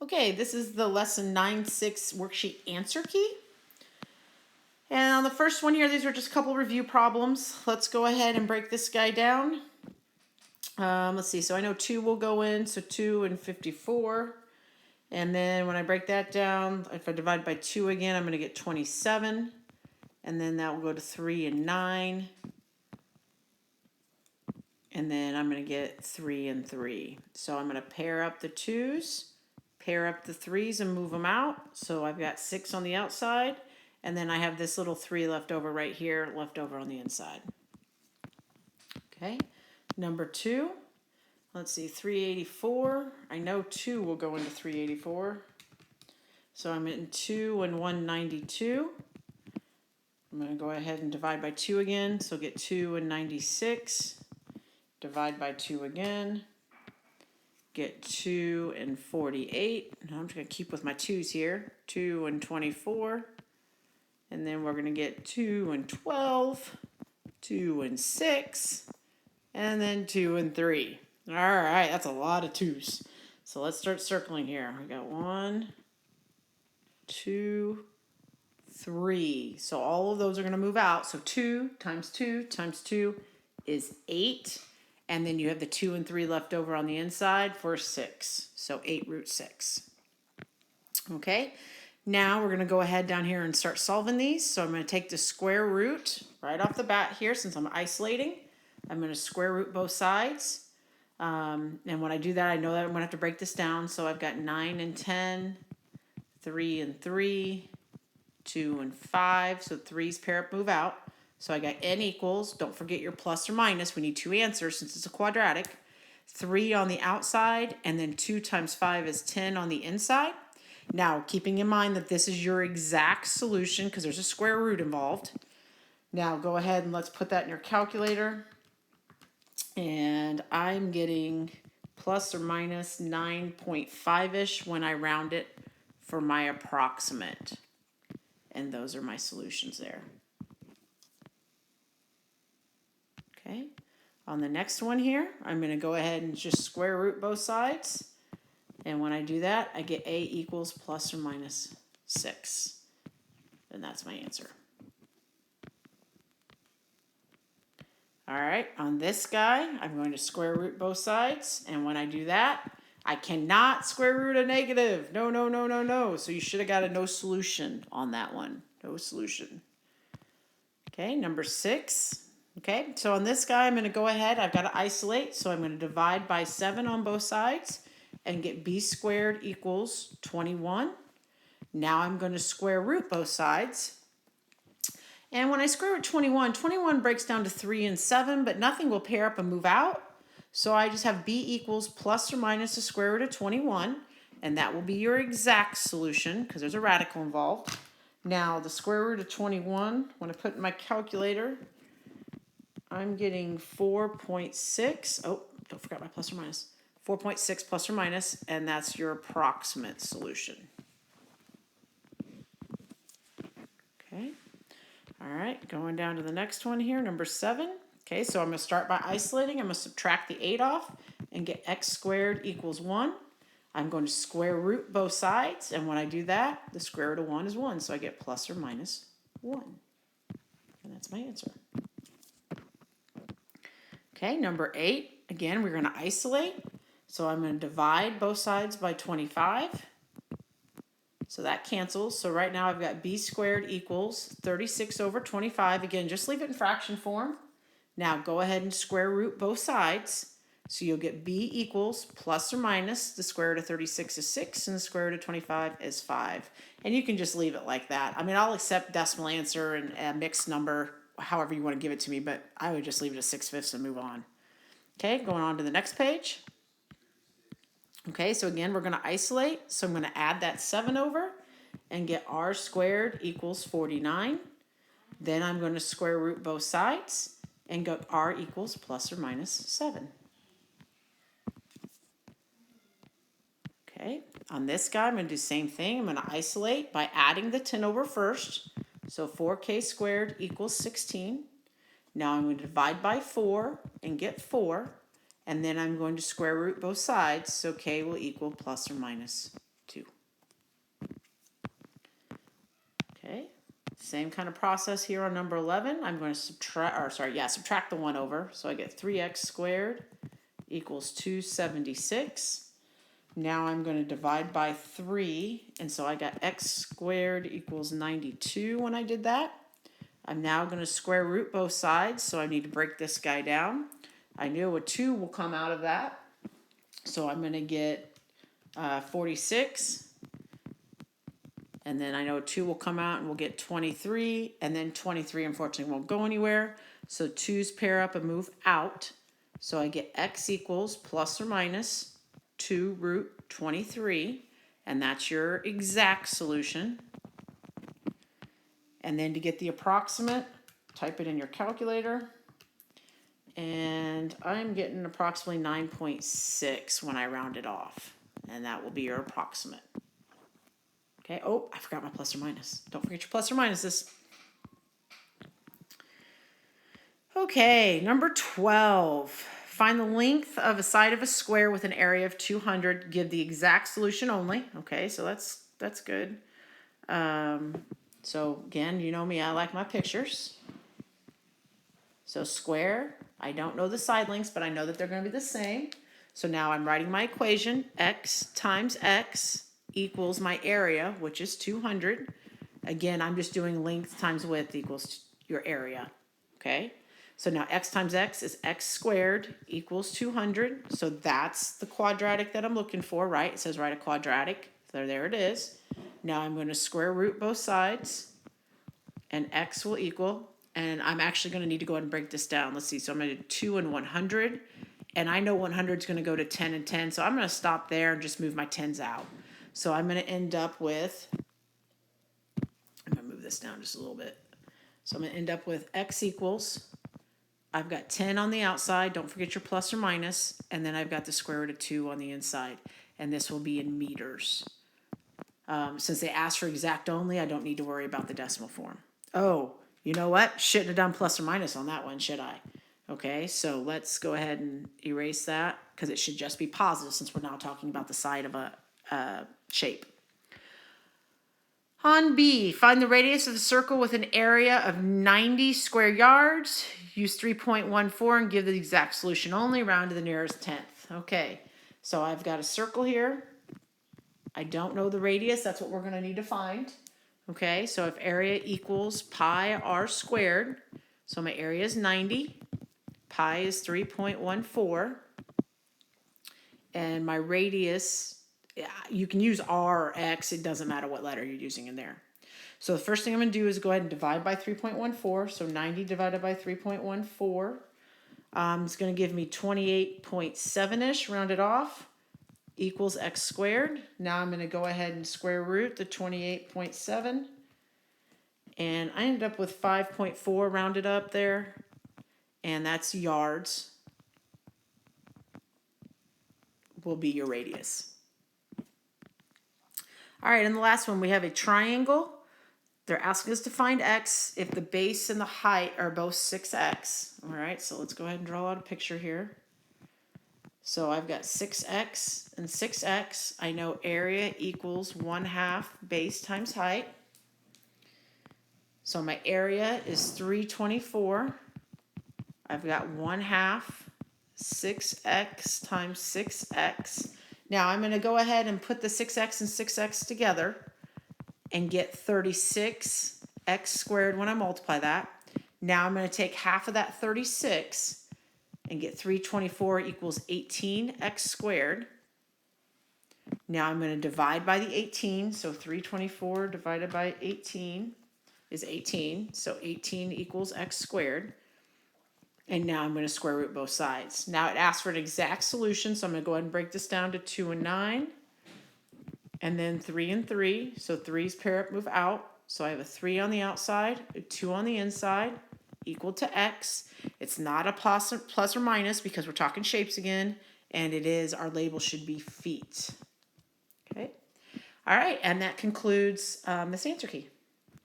Okay, this is the lesson 9-6 worksheet answer key. And on the first one here, these are just a couple review problems. Let's go ahead and break this guy down. Let's see, so I know 2 will go in, so 2 and 54. And then when I break that down, if I divide by 2 again, I'm going to get 27. And then that will go to 3 and 9. And then I'm going to get 3 and 3. So I'm going to pair up the 2's, pair up the 3's and move them out. So I've got 6 on the outside. And then I have this little 3 left over right here, left over on the inside. Okay, number 2. Let's see, 384. I know 2 will go into 384. So I'm in 2 and 192. I'm going to go ahead and divide by 2 again. So get 2 and 96. Divide by 2 again. Get 2 and 48. Now I'm just going to keep with my 2's here. 2 and 24. And then we're going to get 2 and 12. 2 and 6. And then 2 and 3. All right, that's a lot of 2's. So let's start circling here. We got 1, 2, 3. So all of those are going to move out. So 2 times 2 times 2 is 8. And then you have the 2 and 3 left over on the inside for 6. So 8 root 6. Okay, now we're going to go ahead down here and start solving these. So I'm going to take the square root right off the bat here since I'm isolating. I'm going to square root both sides. And when I do that, I know that I'm going to have to break this down. So I've got 9 and 10, 3 and 3, 2 and 5. So 3's pair up, move out. So I got n equals, don't forget your plus or minus. We need 2 answers since it's a quadratic. 3 on the outside, and then 2 times 5 is 10 on the inside. Now, keeping in mind that this is your exact solution because there's a square root involved. Now, go ahead and let's put that in your calculator. And I'm getting plus or minus 9.5-ish when I round it for my approximate. And those are my solutions there. Okay, on the next one here, I'm going to go ahead and just square root both sides. And when I do that, I get a equals plus or minus 6. And that's my answer. All right, on this guy, I'm going to square root both sides. And when I do that, I cannot square root a negative. No, no, no, no, no. So you should have got a no solution on that one. No solution. Okay, number 6. Okay, so on this guy, I'm going to go ahead. I've got to isolate. So I'm going to divide by 7 on both sides and get b squared equals 21. Now I'm going to square root both sides. And when I square root 21, 21 breaks down to 3 and 7, but nothing will pair up and move out. So I just have b equals plus or minus the square root of 21. And that will be your exact solution because there's a radical involved. Now the square root of 21, when I put in my calculator, I'm getting 4.6. Oh, don't forget my plus or minus. 4.6 plus or minus, and that's your approximate solution. Okay. All right, going down to the next one here, number 7. Okay, so I'm going to start by isolating. I'm going to subtract the 8 off and get x squared equals 1. I'm going to square root both sides, and when I do that, the square root of 1 is 1, so I get plus or minus 1. And that's my answer. Okay, number 8, again, we're going to isolate. So I'm going to divide both sides by 25. So that cancels. So right now I've got b squared equals 36 over 25. Again, just leave it in fraction form. Now go ahead and square root both sides. So you'll get b equals plus or minus the square root of 36 is 6 and the square root of 25 is 5. And you can just leave it like that. I mean, I'll accept decimal answer and a mixed number, however you want to give it to me, but I would just leave it at 6/5 and move on. Okay, going on to the next page. Okay, so again, we're going to isolate. So I'm going to add that 7 over and get r squared equals 49. Then I'm going to square root both sides and get r equals plus or minus 7. Okay, on this guy, I'm going to do the same thing. I'm going to isolate by adding the 10 over first. So 4k squared equals 16. Now I'm going to divide by 4 and get 4. And then I'm going to square root both sides, so k will equal plus or minus 2. Okay, same kind of process here on number 11. I'm going to subtract the 1 over. So I get 3x squared equals 276. Now I'm going to divide by 3, and so I got x squared equals 92 when I did that. I'm now going to square root both sides, so I need to break this guy down. I know a 2 will come out of that, so I'm going to get 46. And then I know 2 will come out and we'll get 23, and then 23 unfortunately won't go anywhere. So 2's pair up and move out. So I get x equals plus or minus 2 root 23, and that's your exact solution. And then to get the approximate, type it in your calculator. And I'm getting approximately 9.6 when I round it off. And that will be your approximate. Okay, oh, I forgot my plus or minus. Don't forget your plus or minuses. Okay, number 12. Find the length of a side of a square with an area of 200. Give the exact solution only. Okay, so that's good. So again, you know me, I like my pictures. So square, I don't know the side lengths, but I know that they're going to be the same. So now I'm writing my equation, x times x equals my area, which is 200. Again, I'm just doing length times width equals your area, okay? So now x times x is x squared equals 200. So that's the quadratic that I'm looking for, right? It says write a quadratic. So there it is. Now I'm going to square root both sides, and x will equal, and I'm actually going to need to go ahead and break this down. Let's see. So I'm going to do 2 and 100, and I know 100 is going to go to 10 and 10. So I'm going to stop there and just move my 10s out. So I'm going to end up with, I'm going to move this down just a little bit. So I'm going to end up with x equals, I've got 10 on the outside, don't forget your plus or minus, and then I've got the square root of 2 on the inside, and this will be in meters. Since they asked for exact only, I don't need to worry about the decimal form. Oh, you know what? Shouldn't have done plus or minus on that one, should I? Okay, so let's go ahead and erase that, because it should just be positive since we're now talking about the side of a shape. On B, find the radius of a circle with an area of 90 square yards. Use 3.14 and give the exact solution only, round to the nearest tenth. Okay, so I've got a circle here. I don't know the radius, that's what we're going to need to find. Okay, so if area equals pi r squared, so my area is 90, pi is 3.14, and my radius, you can use R or X, it doesn't matter what letter you're using in there. So the first thing I'm going to do is go ahead and divide by 3.14. So 90 divided by 3.14 is going to give me 28.7-ish, rounded off, equals x squared. Now I'm going to go ahead and square root the 28.7. And I ended up with 5.4 rounded up there. And that's yards will be your radius. All right, and the last one, we have a triangle. They're asking us to find x if the base and the height are both 6x. All right, so let's go ahead and draw out a picture here. So I've got 6x and 6x. I know area equals 1/2 base times height. So my area is 324. I've got 1/2 6x times 6x. Now I'm going to go ahead and put the 6x and 6x together and get 36x squared when I multiply that. Now I'm going to take half of that 36 and get 324 equals 18x squared. Now I'm going to divide by the 18. So 324 divided by 18 is 18. So 18 equals x squared. And now I'm going to square root both sides. Now it asks for an exact solution, so I'm going to go ahead and break this down to 2 and 9. And then 3 and 3. So 3's pair up, move out. So I have a 3 on the outside, a 2 on the inside, equal to x. It's not a plus or minus because we're talking shapes again. And it is, our label should be feet. Okay. All right, and that concludes this answer key.